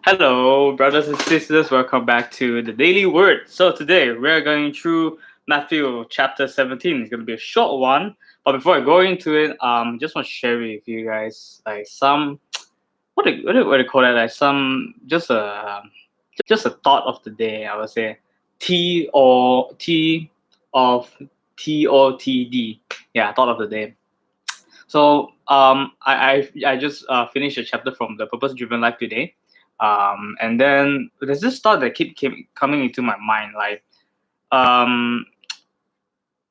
Hello, brothers and sisters. Welcome back to the Daily Word. So today we're going through Matthew chapter 17. It's going to be a short one, but before I go into it, just want to share with you guys like some what do you call it? Like some just a thought of the day. I would say T of TOTD. Yeah, thought of the day. So I just finished a chapter from the Purpose Driven Life today, and then there's this thought that keep coming into my mind, like um,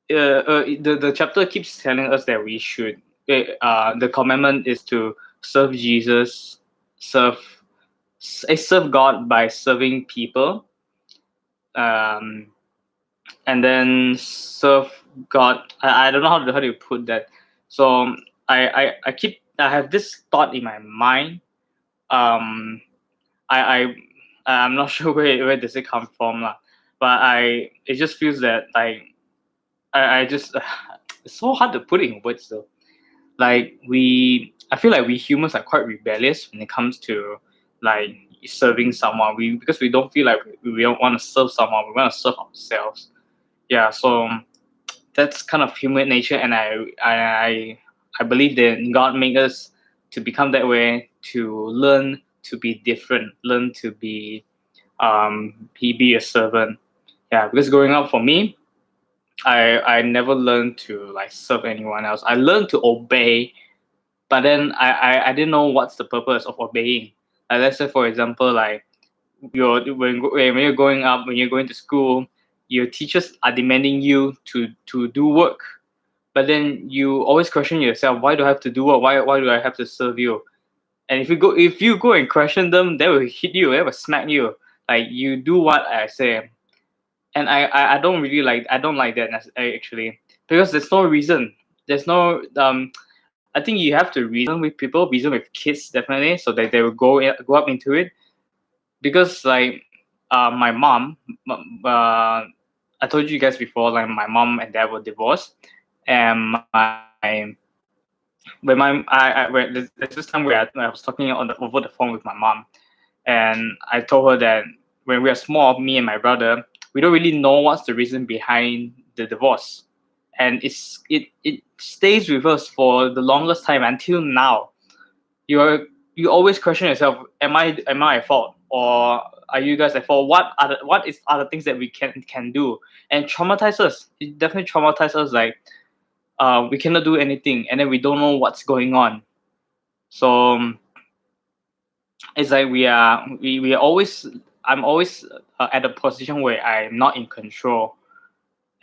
the chapter keeps telling us that we should the commandment is to serve Jesus, serve serve God by serving people, um, and then serve God. I don't know how do you put that. So I have this thought in my mind. Um, I I'm not sure where does it come from lah, but it just feels that like I just it's so hard to put it in words though. Like I feel like we humans are quite rebellious when it comes to like serving someone. Because we don't feel like we don't want to serve someone. We want to serve ourselves. Yeah, so that's kind of human nature, and I believe that God made us to become that way, to learn to be different, learn to be a servant. Yeah, because growing up for me, I never learned to like serve anyone else. I learned to obey, but then I didn't know what's the purpose of obeying. Like, let's say for example, like when you're growing up, when you're going to school, your teachers are demanding you to do work, but then you always question yourself, why do I have to do work? Why do I have to serve you? And if you go and question them, they will hit you, they will smack you. Like, you do what I say. And I don't really like, I don't like that actually, because there's no reason. There's no I think you have to reason with people, reason with kids definitely, so that they will go up into it. Because like my mom, I told you guys before, like my mom and dad were divorced, and my when there's this time where I was talking over the phone with my mom, and I told her that when we are small, me and my brother, we don't really know what's the reason behind the divorce, and it stays with us for the longest time until now. You always question yourself, am I at fault, or are you guys at fault? What is other things that we can do, and traumatize us. It definitely traumatizes us. Like we cannot do anything, and then we don't know what's going on. So it's like we are always I'm always at a position where I'm not in control,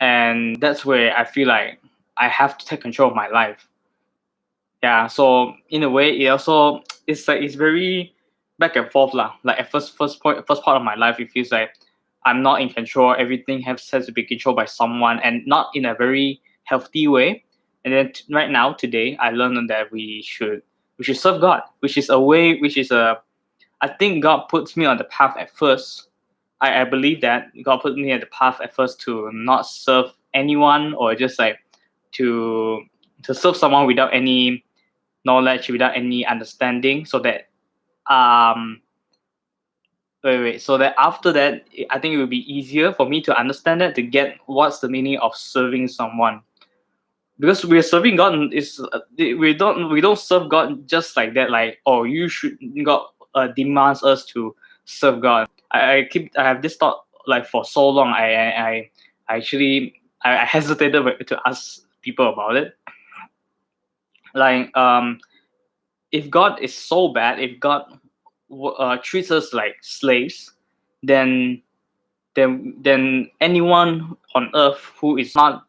and that's where I feel like I have to take control of my life. Yeah, so in a way it also it's like it's very back and forth lah. Like at first part of my life, it feels like I'm not in control. Everything has to be controlled by someone, and not in a very healthy way. And then right now, today, I learned that we should serve God, which is a way, which is a I think God puts me on the path at first. I believe that God put me at the path at first to not serve anyone, or just like to serve someone without any knowledge, without any understanding, so that um so that after that, I think it will be easier for me to understand that, to get what's the meaning of serving someone. Because we're serving God is we don't serve God just like that, like, oh, you should, God demands us to serve God. I have this thought like for so long. I actually I hesitated to ask people about it. Like if God is so bad, if God treats us like slaves, then then anyone on earth who is not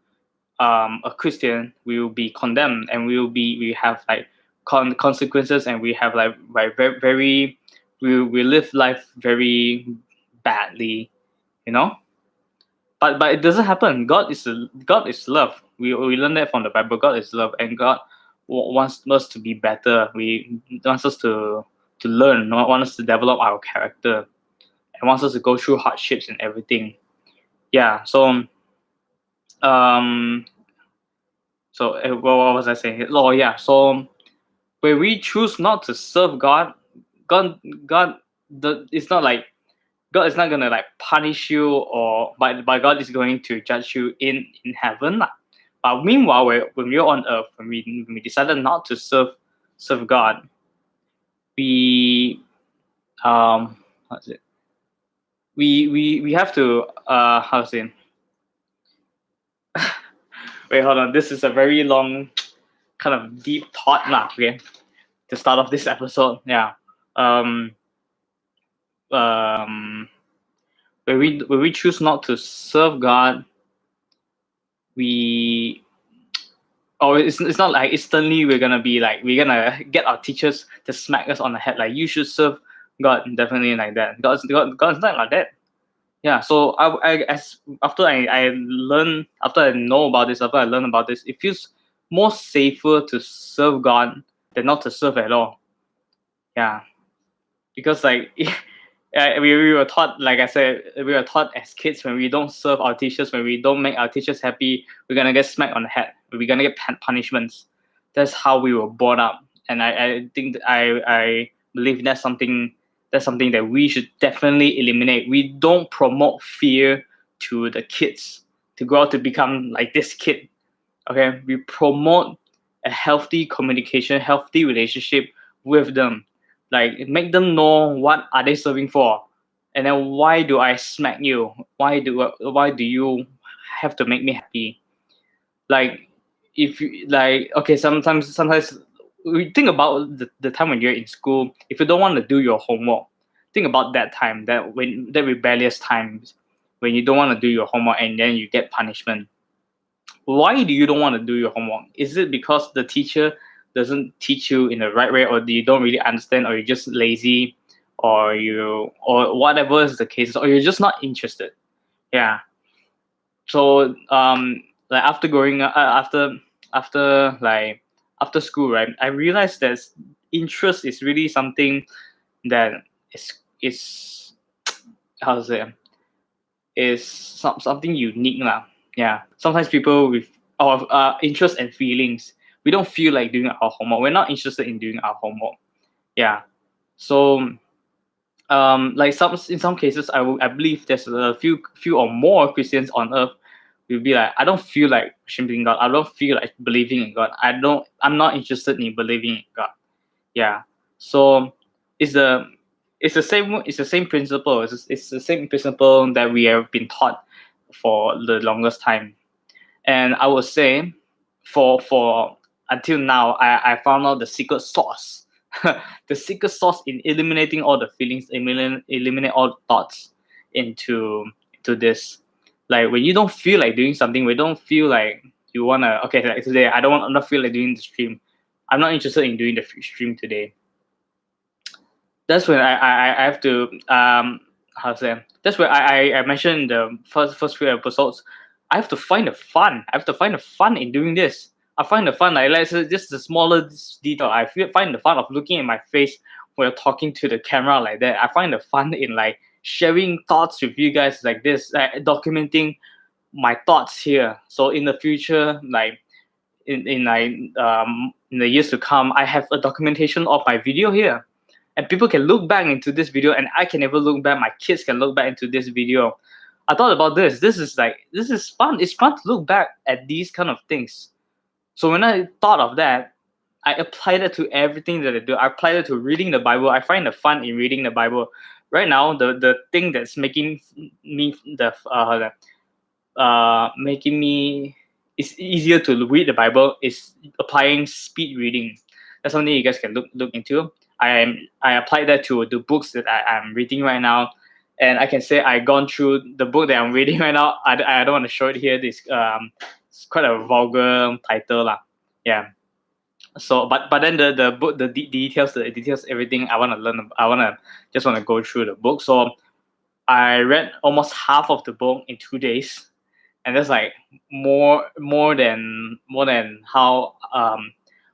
a Christian will be condemned, and we have like consequences, and we have like very we live life very badly, you know. But it doesn't happen. God is love. We learn that from the Bible. God is love, and God wants us to be better. We wants us to learn, wants us to develop our character, and wants us to go through hardships and everything. Yeah. Um what was I saying? Oh yeah. So when we choose not to serve God, God it's not like God is not gonna like punish you, or but God is going to judge you in heaven lah. But meanwhile, when we're on earth, when we decided not to serve God, we how's it? We have to how's it? Wait, hold on. This is a very long, kind of deep thought lah. Okay, to start off this episode, yeah. Um, um, when we choose not to serve God, we it's not like instantly we're gonna be like we're gonna get our teachers to smack us on the head like you should serve God, definitely like that. God's not like that. Yeah. So as I learn, after I know about this, after I learn about this, it feels more safer to serve God than not to serve at all. Yeah, because like we were taught, like I said, we were taught as kids, when we don't serve our teachers, when we don't make our teachers happy, we're gonna get smacked on the head. We're gonna get punishments. That's how we were brought up, and I think that I believe that's something that we should definitely eliminate. We don't promote fear to the kids to grow out to become like this kid. Okay, we promote a healthy communication, healthy relationship with them. Like make them know what are they serving for, and then why do I smack you? Why do you have to make me happy? Like if you like, okay, sometimes we think about the time when you're in school. If you don't want to do your homework, think about that time, that rebellious times when you don't want to do your homework and then you get punishment. Why do you don't want to do your homework? Is it because the teacher doesn't teach you in the right way, or you don't really understand, or you're just lazy, or whatever is the case, or you're just not interested? Yeah. So like after growing up, after school, right, I realized that interest is really something that is how to say, is something unique lah. Yeah. Sometimes people with our interests and feelings, we don't feel like doing our homework. We're not interested in doing our homework. Yeah. So like in some cases, I believe there's a few or more Christians on earth will be like, I don't feel like worshiping God. I don't feel like believing in God. I'm not interested in believing in God. Yeah. So it's the it's the same principle. It's the same principle that we have been taught for the longest time. And I would say for until now, I found out the secret sauce. The secret sauce in eliminating all the feelings, eliminate all the thoughts into this. Like when you don't feel like doing something, we don't feel like you wanna, okay, like today I'm not feel like doing the stream. I'm not interested in doing the stream today. That's when I have to how to say, that's where I mentioned in the first few episodes. I have to find the fun. I have to find the fun in doing this. I find the fun, like let's say just the smallest detail. Find the fun of looking at my face when you're talking to the camera like that. I find the fun in like sharing thoughts with you guys like this, documenting my thoughts here. So in the future, like in the years to come, I have a documentation of my video here, and people can look back into this video, and I can never look back. My kids can look back into this video. I thought about this. This is fun. It's fun to look back at these kind of things. So when I thought of that, I applied it to everything that I do. I applied it to reading the Bible. I find the fun in reading the Bible. Right now, the thing that's making me making me it's easier to read the Bible is applying speed reading. That's something you guys can look into. I applied that to the books that I'm reading right now, and I can say I gone through the book that I'm reading right now. I don't want to show it here. This it's quite a vulgar title lah. Yeah. So but then the book, the details, everything I want to learn. I want to go through the book. So I read almost half of the book in 2 days, and that's like more than how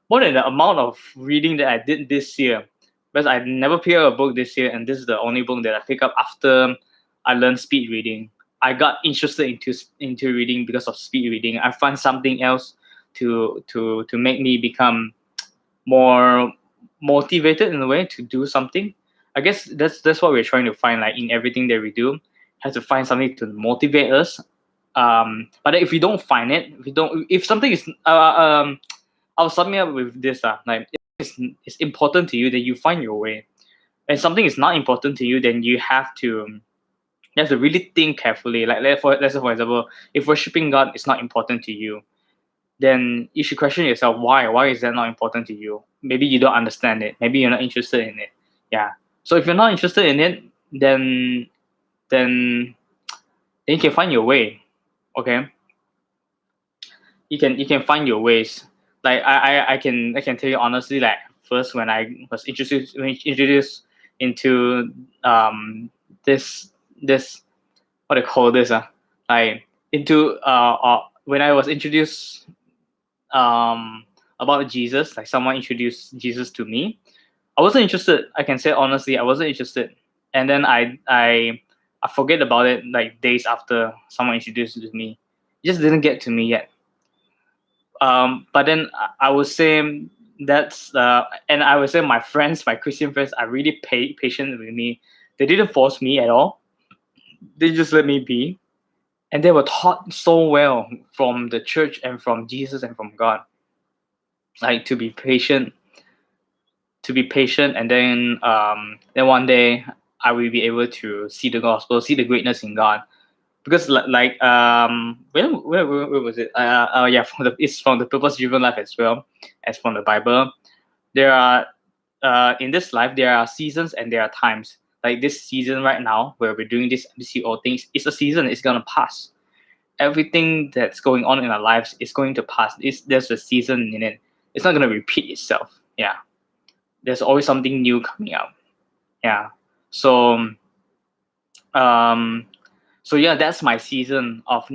more than the amount of reading that I did this year. Because I never picked up a book this year, and this is the only book that I picked up after I learned speed reading. I got interested into reading because of speed reading. I find something else to make me become more motivated in a way to do something. I guess that's what we're trying to find. Like in everything that we do, have to find something to motivate us. But if we don't find it, if something is I'll sum it up with this like it's important to you, then you find your way. And something is not important to you, then you have to really think carefully. Like let's say for example, if worshiping God is not important to you, then you should question yourself why. Why is that not important to you? Maybe you don't understand it. Maybe you're not interested in it. Yeah. So if you're not interested in it, then you can find your way. Okay. You can find your ways. Like I can tell you honestly, like first when I was introduced into this what do you call this like into when I was introduced about Jesus, like someone introduced Jesus to me, I wasn't interested. I can say honestly, I wasn't interested. And then I forget about it like days after someone introduced it to me. It just didn't get to me yet. But then I would say and I would say my friends, my Christian friends, are really patient with me. They didn't force me at all. They just let me be, and they were taught so well from the church and from Jesus and from God, like to be patient, and then one day I will be able to see the gospel, see the greatness in God. Because where was it? Yeah, it's from the purpose driven life as well as from the Bible. There are in this life there are seasons and there are times. Like this season right now where we're doing this MCO things, it's a season. It's gonna pass. Everything that's going on in our lives is going to pass. There's a season in it. It's not gonna repeat itself. Yeah, there's always something new coming out. Yeah, so um so yeah, that's my season of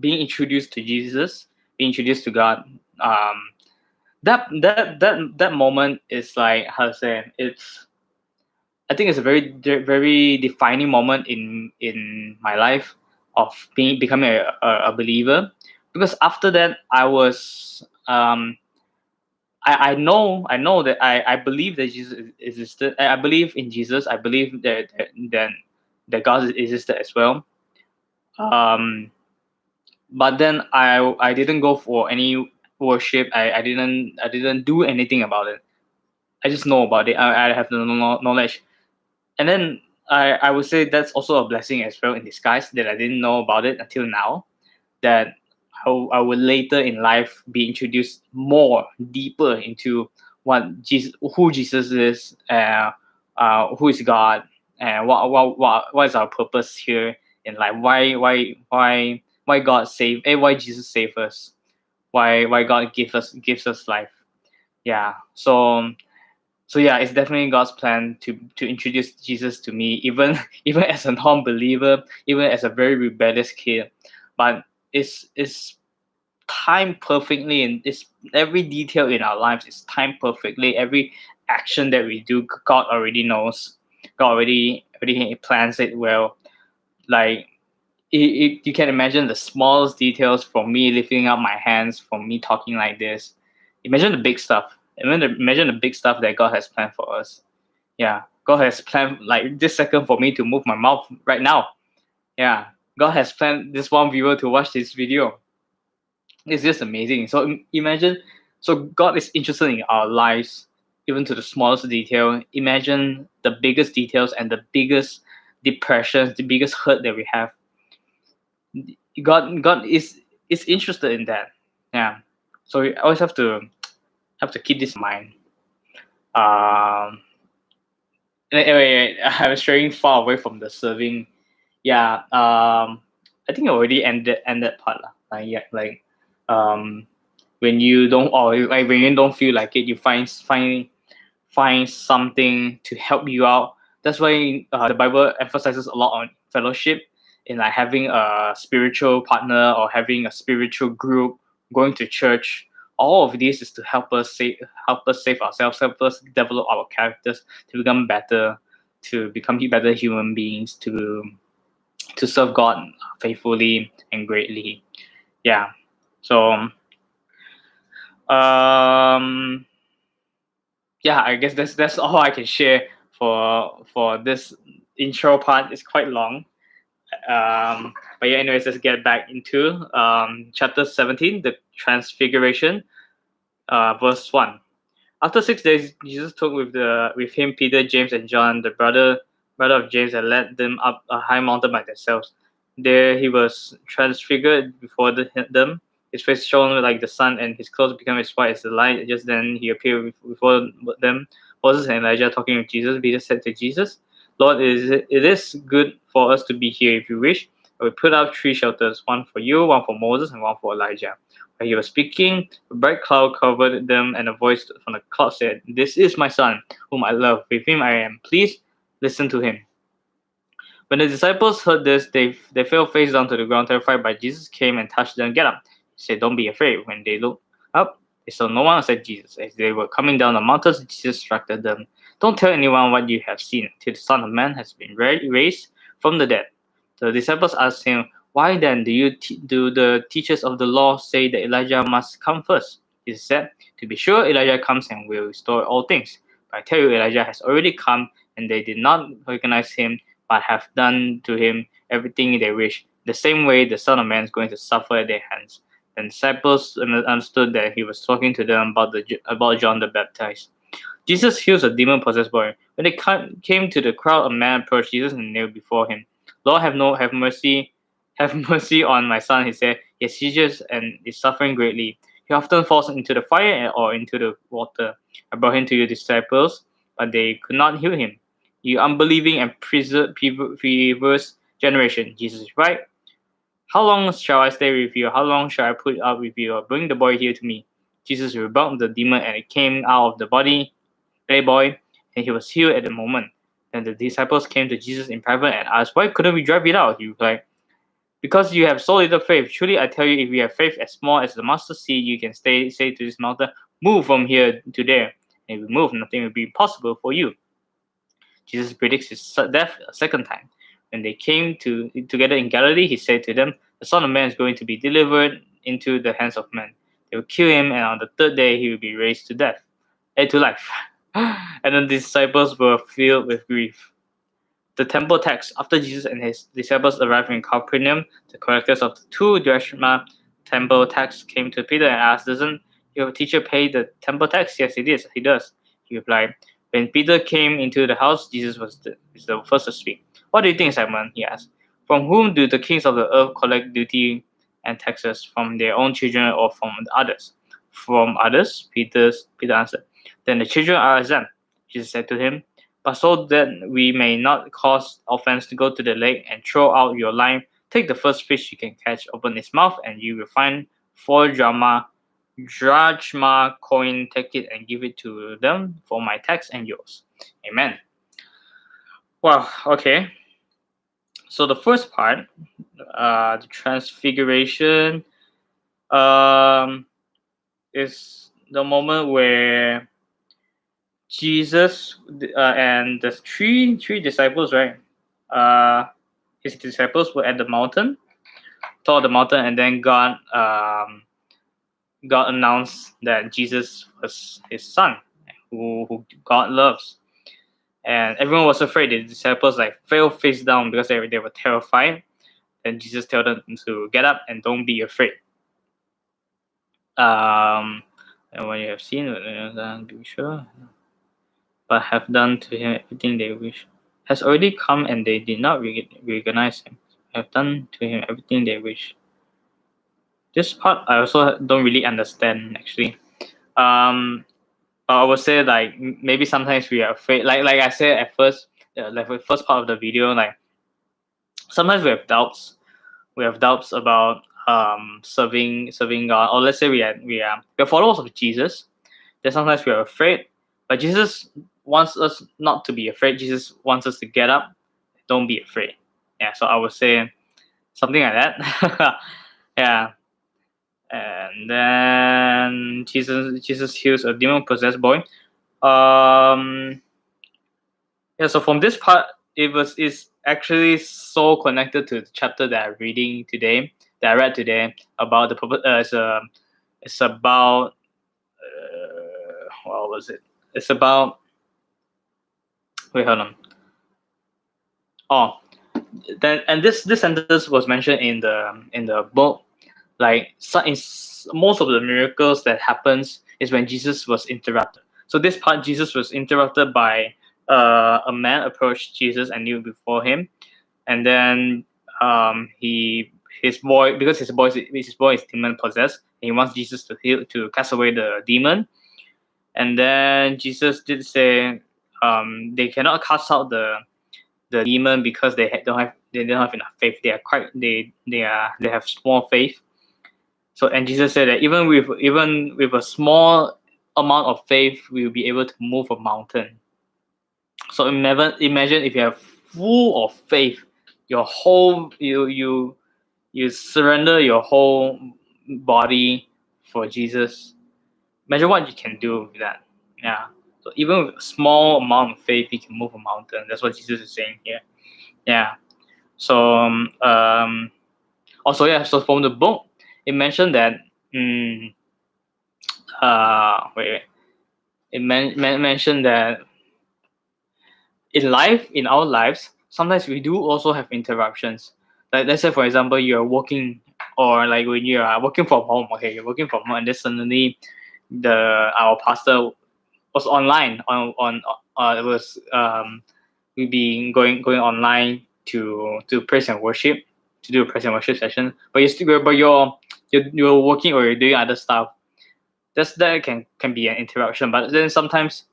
being introduced to Jesus, being introduced to God. That moment is like, how to say, I think it's a very defining moment in my life of becoming a believer. Because after that I was I know that I believe that Jesus existed. I believe in Jesus. I believe that God existed as well. Um, but then I didn't go for any worship. I didn't do anything about it. I just know about it. I have the knowledge, and then I would say that's also a blessing as well in disguise, that I didn't know about it until now. That I will later in life be introduced more deeper into who Jesus is, who is God, and what is our purpose here in life? Why God save? Why Jesus save us? Why God gives us life? Yeah. So yeah, it's definitely God's plan to introduce Jesus to me, even even as a non-believer, even as a very rebellious kid. But it's timed perfectly, and it's every detail in our lives is timed perfectly. Every action that we do, God already knows. God already plans it well. Like you can imagine the smallest details, from me lifting up my hands, from me talking like this. Imagine the big stuff. Imagine the big stuff that God has planned for us. Yeah, God has planned like this second for me to move my mouth right now. Yeah, God has planned this one viewer to watch this video. It's just amazing. So imagine, so God is interested in our lives, even to the smallest detail. Imagine the biggest details and the biggest depressions, the biggest hurt that we have. God is interested in that. Yeah. So we always have to keep this in mind. Um. Anyway, I was straying far away from the serving. Yeah. I think I already ended part lah. Yeah. Like, um, when you don't, or like when you don't feel like it, you find something to help you out. That's why the Bible emphasizes a lot on fellowship, in like having a spiritual partner or having a spiritual group, going to church. All of this is to help us save ourselves, help us develop our characters to become better, to become better human beings, to serve God faithfully and greatly. Yeah. So um yeah, I guess that's all I can share for this intro part. It's quite long. But yeah, anyways, let's get back into chapter 17, the Transfiguration, verse 1. After 6 days, Jesus took with him Peter, James, and John, the brother of James, and led them up a high mountain by themselves. There he was transfigured before them. His face shone like the sun, and his clothes became as white as the light. Just then he appeared before them, Moses and Elijah talking with Jesus. Peter said to Jesus, Lord, it is good for us to be here. If you wish, I will put up 3 shelters, one for you, one for Moses, and one for Elijah. While he was speaking, a bright cloud covered them, and a voice from the cloud said, This is my son, whom I love. With him I am pleased. Listen to him. When the disciples heard this, they fell face down to the ground, terrified. But Jesus came and touched them. Get up, he said, don't be afraid. When they looked up, they saw no one except Jesus. As they were coming down the mountains, Jesus instructed them, Don't tell anyone what you have seen, till the Son of Man has been raised from the dead. The disciples asked him, Why then do the teachers of the law say that Elijah must come first? Jesus said, To be sure, Elijah comes and will restore all things. But I tell you, Elijah has already come, and they did not recognize him, but have done to him everything they wish. The same way the Son of Man is going to suffer at their hands. The disciples understood that he was talking to them about John the Baptist. Jesus heals a demon-possessed boy. When they came to the crowd, a man approached Jesus and knelt before him. Lord, have mercy on my son, he said. He has seizures and is suffering greatly. He often falls into the fire or into the water. I brought him to your disciples, but they could not heal him. You unbelieving and perverse generation, Jesus replied. How long shall I stay with you? How long shall I put up with you? Bring the boy here to me. Jesus rebuked the demon, and it came out of the boy, and he was healed at the moment. Then the disciples came to Jesus in private and asked, Why couldn't we drive it out? He replied, Because you have so little faith. Truly I tell you, if you have faith as small as the mustard seed, you can say to this mountain, Move from here to there. And if you move, nothing will be impossible for you. Jesus predicts his death a second time. When they came together in Galilee, he said to them, The Son of Man is going to be delivered into the hands of men. They will kill him, and on the 3rd day he will be raised to life. And the disciples were filled with grief. The temple tax. After Jesus and his disciples arrived in Capernaum, the collectors of the 2 drachma temple tax came to Peter and asked, Doesn't your teacher pay the temple tax? Yes, he does. He replied. When Peter came into the house, Jesus was the first to speak. What do you think, Simon? He asked. From whom do the kings of the earth collect duty and taxes? From their own children or from others? From others, Peter answered. Then the children are exempt. Jesus said to him, But so that we may not cause offense, to go to the lake and throw out your line. Take the first fish you can catch, open its mouth, and you will find 4 drachma coin. Take it and give it to them for my tax and yours. Amen. Well, okay. So the first part, the transfiguration, is the moment where Jesus and the three disciples, right? His disciples were at the mountain, top of the mountain, and then God announced that Jesus was his son, who God loves. And everyone was afraid. The disciples fell face down because they were terrified. And Jesus told them to get up and don't be afraid. And when you have seen, be sure, but have done to him everything they wish. Has already come, and they did not recognize him. Have done to him everything they wish. This part I also don't really understand, actually. I would say maybe sometimes we are afraid. Like I said at first, the first part of the video, sometimes we have doubts. We have doubts about serving God, or let's say we are followers of Jesus. Then sometimes we are afraid, but Jesus wants us not to be afraid. Jesus wants us to get up. Don't be afraid. Yeah, so I would say something like that. Yeah. And then Jesus heals a demon-possessed boy. Yeah, so from this part, it's actually so connected to the chapter that I read today about the it's about what was it? It's about Wait, hold on. Oh, then and this sentence was mentioned in the book. Like most of the miracles that happens is when Jesus was interrupted. So this part, Jesus was interrupted by a man approached Jesus and kneeled before him, and then his boy, because his boy is demon possessed, and he wants Jesus to cast away the demon. And then Jesus did say they cannot cast out the demon because don't have enough faith. They have small faith. So and Jesus said that even with a small amount of faith, we will be able to move a mountain. So imagine if you have full of faith, your whole you surrender your whole body for Jesus. Imagine what you can do with that. Yeah. So even with a small amount of faith, you can move a mountain. That's what Jesus is saying here. Yeah. So also, yeah. So from the book, it mentioned that wait. It mentioned that in our lives, sometimes we do also have interruptions. Like let's say, for example, you're working, or like when you are working from home. Okay, you're working from home, and then suddenly our pastor was online on it was we be going online to praise and worship, to do a praise and worship session, but you're working or you're doing other stuff. That can be an interruption. But then sometimes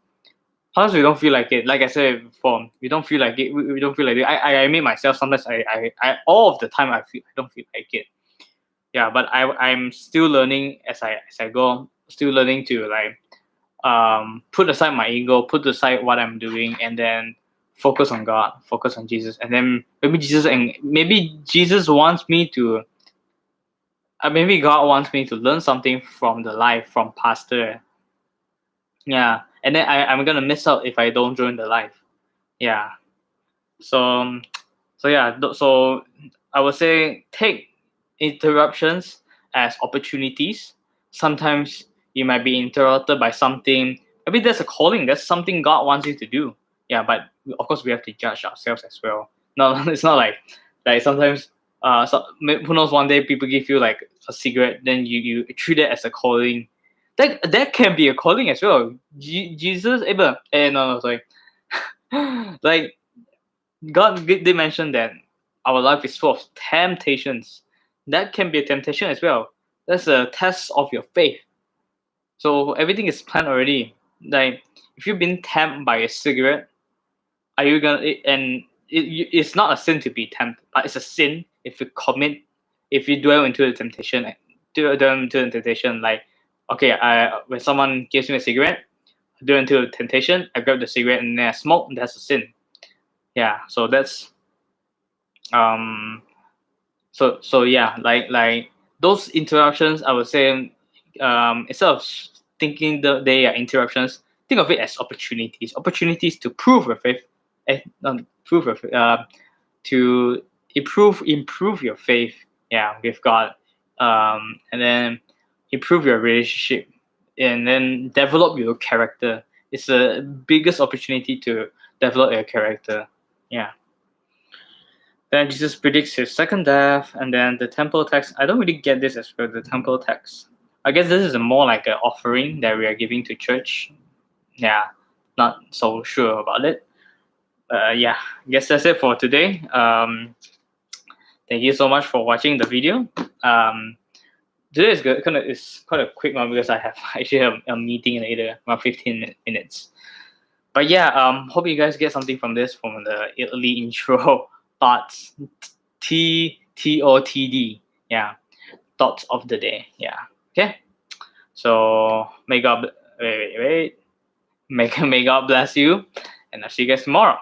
we don't feel like it. Like I said before, we don't feel like it. We don't feel like it. I admit myself, sometimes I all of the time I don't feel like it. Yeah, but I'm still learning as I go. Still learning to like put aside my ego, put aside what I'm doing, and then focus on God, focus on Jesus, and then maybe Jesus wants me to. Maybe God wants me to learn something from the life from pastor. Yeah, and then I'm gonna miss out if I don't join the life. Yeah. So so I would say take interruptions as opportunities. Sometimes you might be interrupted by something. Maybe that's a calling. That's something God wants you to do. Yeah, but of course we have to judge ourselves as well. No, it's not like sometimes. Who knows? One day people give you like a cigarette, then you treat it as a calling. That can be a calling as well. Jesus, no, sorry. Like God did mention that our life is full of temptations. That can be a temptation as well. That's a test of your faith. So everything is planned already. Like if you've been tempted by a cigarette, are you gonna? It's not a sin to be tempted, but it's a sin if you dwell into the temptation. Dwell into the temptation. Like okay, when someone gives me a cigarette, I dwell into the temptation. I grab the cigarette and then I smoke. That's a sin. Yeah. So that's so yeah, like those interruptions, I would say instead of thinking they are interruptions, think of it as opportunities to prove your faith, prove your to improve your faith, yeah, with God, and then improve your relationship, and then develop your character. It's the biggest opportunity to develop your character. Yeah. Then Jesus predicts his second death, and then the temple tax. I don't really get this as per the temple tax. I guess this is more like an offering that we are giving to church. Yeah, not so sure about it. Yeah, I guess that's it for today. Thank you so much for watching the video. Today is good. It's quite a quick one because I have actually have a meeting later, about 15 minutes. But yeah, hope you guys get something from this, from the early intro thoughts, TOTD. Yeah, thoughts of the day. Yeah. Okay. So may God may God bless you, and I'll see you guys tomorrow.